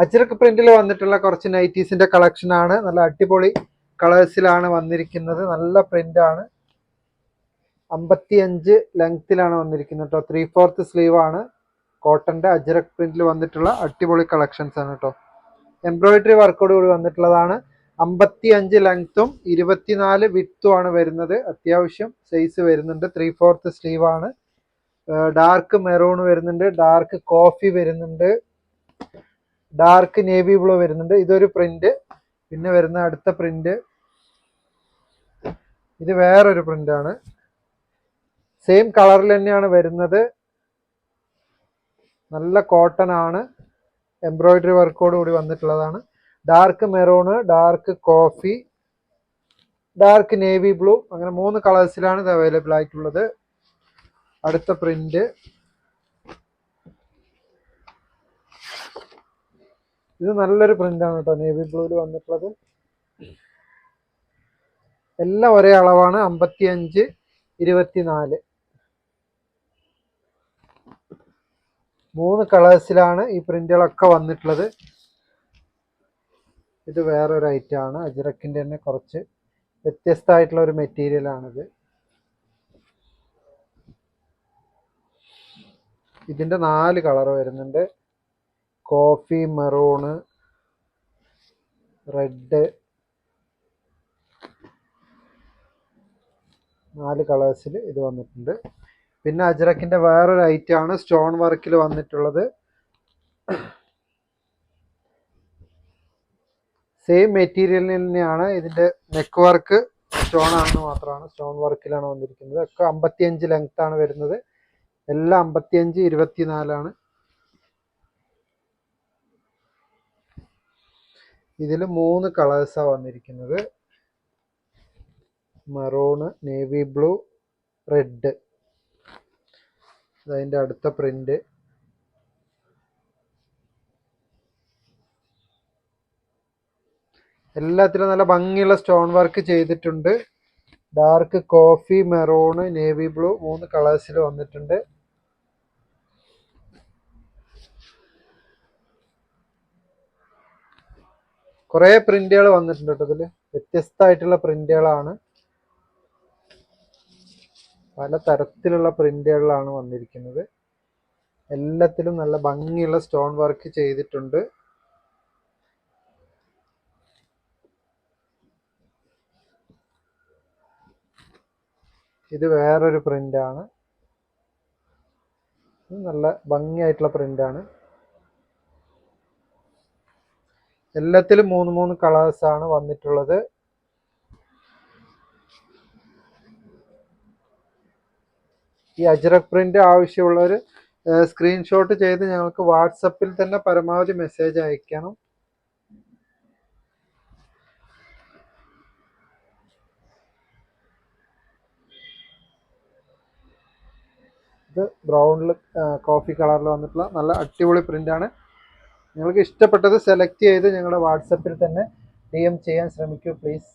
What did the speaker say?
അജ്രക് പ്രിന്റിൽ വന്നിട്ടുള്ള കുറച്ച് നൈറ്റീസിന്റെ കളക്ഷൻ ആണ്. നല്ല അടിപൊളി കളേഴ്സിലാണ് വന്നിരിക്കുന്നത്. നല്ല പ്രിന്റ് ആണ്. 55 ലെങ്ത്തിലാണ് വന്നിരിക്കുന്നത് കേട്ടോ. 3/4 സ്ലീവ് ആണ്. കോട്ടന്റെ അജ്രക് പ്രിന്റിൽ വന്നിട്ടുള്ള അടിപൊളി കളക്ഷൻസ് ആണ് കേട്ടോ. എംബ്രോയിഡറി വർക്കോട് കൂടി വന്നിട്ടുള്ളതാണ്. 55 ലെങ്ത്തും 24 വിഡ്ത്തും ആണ് വരുന്നത്. അത്യാവശ്യം സൈസ് വരുന്നുണ്ട്. 3/4 സ്ലീവ് ആണ്. ഡാർക്ക് മെറൂൺ വരുന്നുണ്ട്, ഡാർക്ക് കോഫി വരുന്നുണ്ട്, ഡാർക്ക് നേവി ബ്ലൂ വരുന്നുണ്ട്. ഇതൊരു പ്രിന്റ്. പിന്നെ വരുന്ന അടുത്ത പ്രിന്റ് ഇത് വേറൊരു പ്രിന്റ് ആണ്. സെയിം കളറിൽ തന്നെയാണ് വരുന്നത്. നല്ല കോട്ടൺ ആണ്. എംബ്രോയിഡറി വർക്കോട് കൂടി വന്നിട്ടുള്ളതാണ്. Dark maroon, dark coffee, dark navy blue, അങ്ങനെ 3 കളേഴ്സിലാണ് ഇത് അവൈലബിൾ ആയിട്ടുള്ളത്. അടുത്ത പ്രിന്റ് ഇത് നല്ലൊരു പ്രിന്റ് ആണ് കേട്ടോ. നേവി ബ്ലൂവിൽ വന്നിട്ടുള്ളത്. എല്ലാം ഒരേ അളവാണ്. 55, 24 3 കളേഴ്സിലാണ് ഈ പ്രിന്റുകളൊക്കെ വന്നിട്ടുള്ളത്. ഇത് വേറൊരു ഐറ്റം ആണ്. അജ്രക്കിന്റെ തന്നെ കുറച്ച് വ്യത്യസ്തമായിട്ടുള്ള ഒരു മെറ്റീരിയൽ ആണിത്. ഇതിന്റെ 4 കളർ വരുന്നുണ്ട്. കോഫി, മെറൂണ്, റെഡ്, 4 കളേഴ്സിൽ ഇത് വന്നിട്ടുണ്ട്. പിന്നെ അജ്രക്കിന്റെ വേറൊരു ഐറ്റം ആണ് സ്റ്റോൺ വർക്കിൽ വന്നിട്ടുള്ളത്. സെയിം മെറ്റീരിയലിൽ തന്നെയാണ്. ഇതിന്റെ നെക്ക് വർക്ക് സ്റ്റോൺ ആണെന്ന് മാത്രമാണ്. സ്റ്റോൺ വർക്കിലാണ് വന്നിരിക്കുന്നത്. ഒക്കെ 55 ലെങ്ത് ആണ് വരുന്നത്. എല്ലാം 55, 24 ആണ്. ഇതിൽ 3 കളേഴ്സാണ് വന്നിരിക്കുന്നത്. Maroon, navy blue, red. അതിൻ്റെ അടുത്ത പ്രിന്റ് എല്ലാത്തിലും നല്ല ഭംഗിയുള്ള സ്റ്റോൺ വർക്ക് ചെയ്തിട്ടുണ്ട്. Dark coffee, maroon, navy blue 3 കളേഴ്സിൽ വന്നിട്ടുണ്ട്. കുറേ പ്രിന്റുകൾ വന്നിട്ടുണ്ട് കേട്ടോ. ഇതിൽ വ്യത്യസ്തമായിട്ടുള്ള പ്രിന്റുകളാണ്. പല തരത്തിലുള്ള പ്രിന്റുകളിലാണ് വന്നിരിക്കുന്നത്. എല്ലാത്തിലും നല്ല ഭംഗിയുള്ള സ്റ്റോൺ വർക്ക് ചെയ്തിട്ടുണ്ട്. ഇത് വേറൊരു പ്രിന്റ് ആണ്. ഇത് നല്ല ഭംഗിയായിട്ടുള്ള പ്രിന്റ് ആണ്. എല്ലാത്തിലും 3 കളേഴ്സ് ആണ് വന്നിട്ടുള്ളത്. ഈ അജ്രക് പ്രിന്റ് ആവശ്യമുള്ളവർ സ്ക്രീൻഷോട്ട് ചെയ്ത് ഞങ്ങൾക്ക് വാട്സപ്പിൽ തന്നെ പരമാവധി മെസ്സേജ് അയക്കണം. ഇത് ബ്രൗണിൽ കോഫി കളറിൽ വന്നിട്ടുള്ള നല്ല അടിപൊളി പ്രിന്റ് ആണ്. നിങ്ങൾക്ക് ഇഷ്ടപ്പെട്ടത് സെലക്ട് ചെയ്ത് ഞങ്ങളുടെ വാട്സപ്പിൽ തന്നെ DM ചെയ്യാൻ ശ്രമിക്കൂ പ്ലീസ്.